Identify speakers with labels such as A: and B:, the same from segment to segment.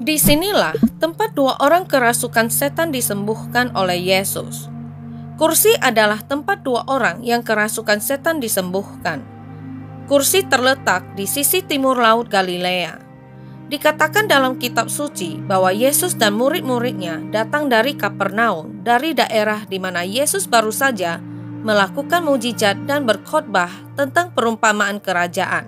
A: Disinilah tempat dua orang kerasukan setan disembuhkan oleh Yesus. Kursi adalah tempat dua orang yang kerasukan setan disembuhkan. Kursi terletak di sisi timur laut Galilea. Dikatakan dalam kitab suci bahwa Yesus dan murid-muridnya datang dari Kapernaum, dari daerah di mana Yesus baru saja melakukan mujizat dan berkhotbah tentang perumpamaan kerajaan.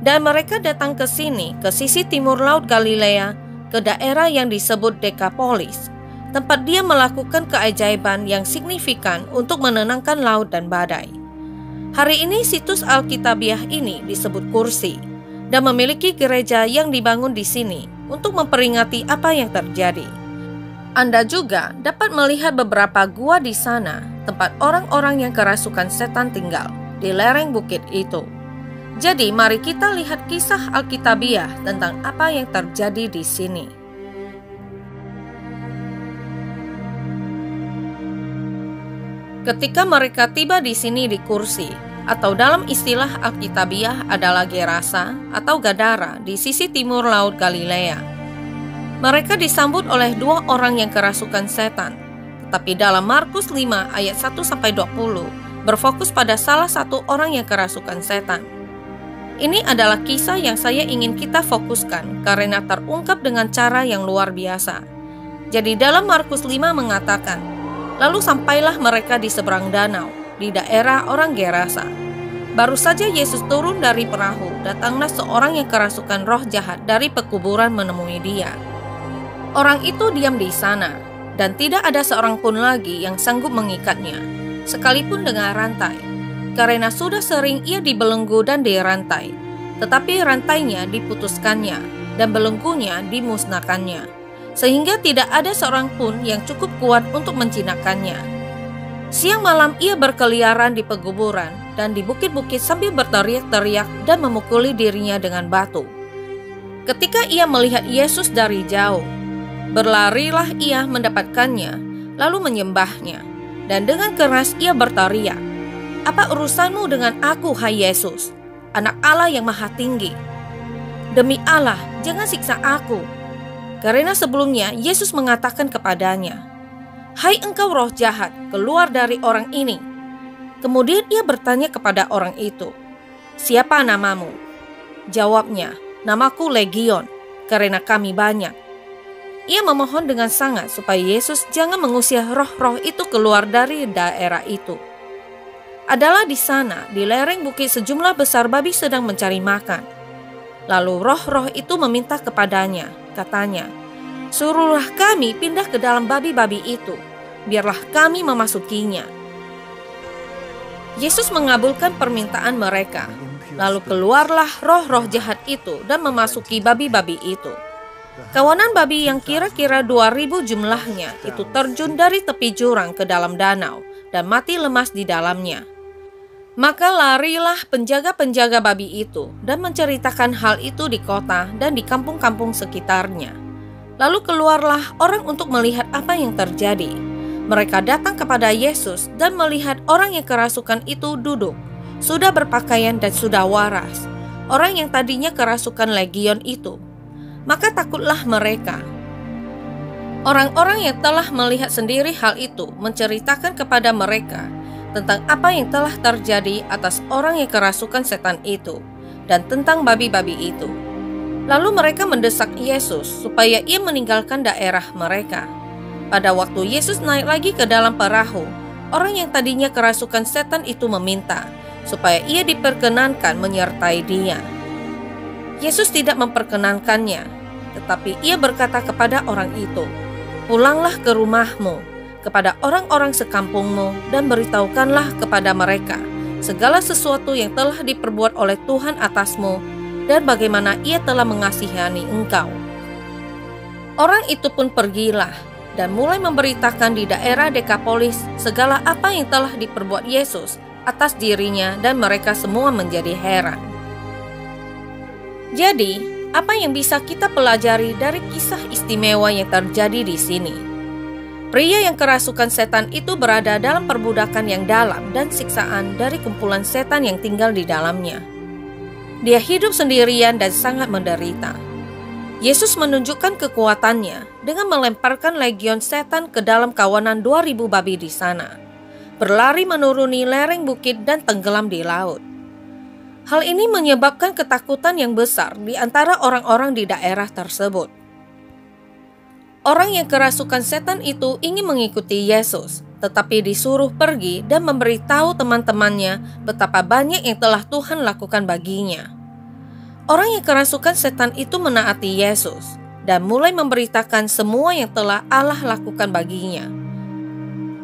A: Dan mereka datang ke sini, ke sisi timur laut Galilea, ke daerah yang disebut Dekapolis, tempat dia melakukan keajaiban yang signifikan untuk menenangkan laut dan badai. Hari ini situs Alkitabiah ini disebut Kursi dan memiliki gereja yang dibangun di sini untuk memperingati apa yang terjadi. Anda juga dapat melihat beberapa gua di sana, tempat orang-orang yang kerasukan setan tinggal di lereng bukit itu. Jadi mari kita lihat kisah Alkitabiah tentang apa yang terjadi di sini. Ketika mereka tiba di sini di Kursi, atau dalam istilah Alkitabiah adalah Gerasa atau Gadara di sisi timur laut Galilea. Mereka disambut oleh dua orang yang kerasukan setan. Tetapi dalam Markus 5 ayat 1-20 berfokus pada salah satu orang yang kerasukan setan. Ini adalah kisah yang saya ingin kita fokuskan karena terungkap dengan cara yang luar biasa. Jadi dalam Markus 5 mengatakan, lalu sampailah mereka di seberang danau, di daerah orang Gerasa. Baru saja Yesus turun dari perahu, datanglah seorang yang kerasukan roh jahat dari pekuburan menemui dia. Orang itu diam di sana, dan tidak ada seorang pun lagi yang sanggup mengikatnya, sekalipun dengan rantai. Karena sudah sering ia dibelenggu dan dirantai, tetapi rantainya diputuskannya dan belenggunya dimusnahkannya, sehingga tidak ada seorang pun yang cukup kuat untuk menjinakkannya. Siang malam ia berkeliaran di pekuburan dan di bukit-bukit sambil berteriak-teriak dan memukuli dirinya dengan batu. Ketika ia melihat Yesus dari jauh, berlarilah ia mendapatkannya, lalu menyembahnya, dan dengan keras ia berteriak, "Apa urusanmu dengan aku, hai Yesus, Anak Allah yang Maha Tinggi? Demi Allah, jangan siksa aku." Karena sebelumnya Yesus mengatakan kepadanya, "Hai engkau roh jahat, keluar dari orang ini." Kemudian ia bertanya kepada orang itu, "Siapa namamu?" Jawabnya, "Namaku Legion, karena kami banyak." Ia memohon dengan sangat supaya Yesus jangan mengusir roh-roh itu keluar dari daerah itu. Adalah di sana, di lereng bukit sejumlah besar babi sedang mencari makan. Lalu roh-roh itu meminta kepadanya, katanya, "Suruhlah kami pindah ke dalam babi-babi itu, biarlah kami memasukinya." Yesus mengabulkan permintaan mereka, lalu keluarlah roh-roh jahat itu dan memasuki babi-babi itu. Kawanan babi yang kira-kira 2.000 jumlahnya itu terjun dari tepi jurang ke dalam danau dan mati lemas di dalamnya. Maka larilah penjaga-penjaga babi itu dan menceritakan hal itu di kota dan di kampung-kampung sekitarnya. Lalu keluarlah orang untuk melihat apa yang terjadi. Mereka datang kepada Yesus dan melihat orang yang kerasukan itu duduk, sudah berpakaian dan sudah waras, orang yang tadinya kerasukan legion itu. Maka takutlah mereka. Orang-orang yang telah melihat sendiri hal itu menceritakan kepada mereka tentang apa yang telah terjadi atas orang yang kerasukan setan itu dan tentang babi-babi itu. Lalu mereka mendesak Yesus supaya ia meninggalkan daerah mereka. Pada waktu Yesus naik lagi ke dalam perahu, orang yang tadinya kerasukan setan itu meminta supaya ia diperkenankan menyertai dia. Yesus tidak memperkenankannya, tetapi ia berkata kepada orang itu, "Pulanglah ke rumahmu, kepada orang-orang sekampungmu, dan beritahukanlah kepada mereka segala sesuatu yang telah diperbuat oleh Tuhan atasmu dan bagaimana ia telah mengasihani engkau." Orang itu pun pergilah dan mulai memberitakan di daerah Dekapolis segala apa yang telah diperbuat Yesus atas dirinya, dan mereka semua menjadi heran. Jadi, apa yang bisa kita pelajari dari kisah istimewa yang terjadi di sini? Pria yang kerasukan setan itu berada dalam perbudakan yang dalam dan siksaan dari kumpulan setan yang tinggal di dalamnya. Dia hidup sendirian dan sangat menderita. Yesus menunjukkan kekuatannya dengan melemparkan legion setan ke dalam kawanan 2000 babi di sana, berlari menuruni lereng bukit dan tenggelam di laut. Hal ini menyebabkan ketakutan yang besar di antara orang-orang di daerah tersebut. Orang yang kerasukan setan itu ingin mengikuti Yesus, tetapi disuruh pergi dan memberitahu teman-temannya betapa banyak yang telah Tuhan lakukan baginya. Orang yang kerasukan setan itu menaati Yesus dan mulai memberitakan semua yang telah Allah lakukan baginya.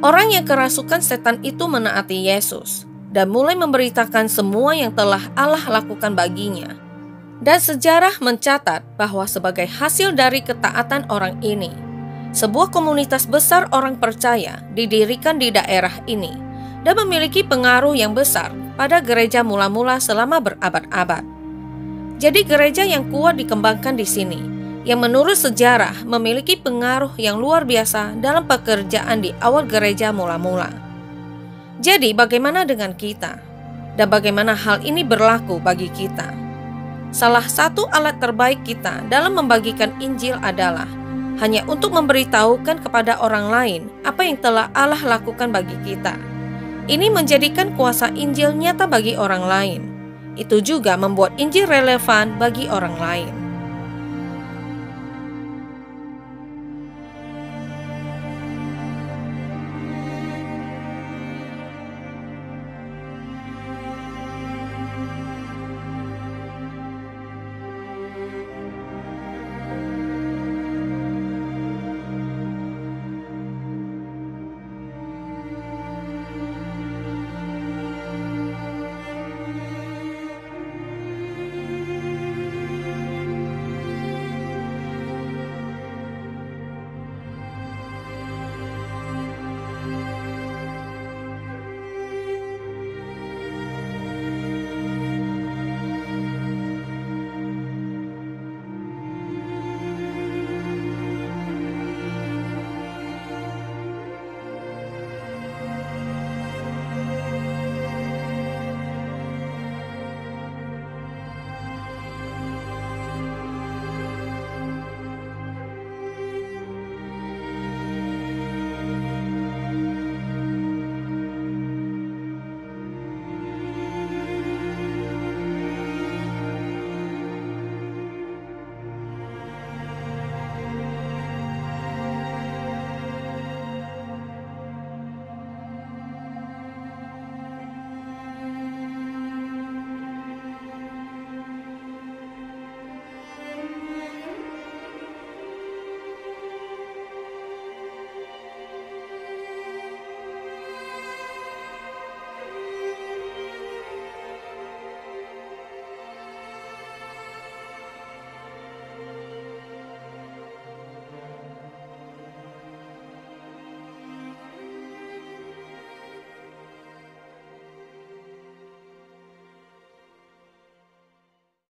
A: Orang yang kerasukan setan itu menaati Yesus dan mulai memberitakan semua yang telah Allah lakukan baginya. Dan sejarah mencatat bahwa sebagai hasil dari ketaatan orang ini, sebuah komunitas besar orang percaya didirikan di daerah ini dan memiliki pengaruh yang besar pada gereja mula-mula selama berabad-abad. Jadi gereja yang kuat dikembangkan di sini, yang menurut sejarah memiliki pengaruh yang luar biasa dalam pekerjaan di awal gereja mula-mula. Jadi bagaimana dengan kita? Dan bagaimana hal ini berlaku bagi kita? Salah satu alat terbaik kita dalam membagikan Injil adalah hanya untuk memberitahukan kepada orang lain apa yang telah Allah lakukan bagi kita. Ini menjadikan kuasa Injil nyata bagi orang lain. Itu juga membuat Injil relevan bagi orang lain.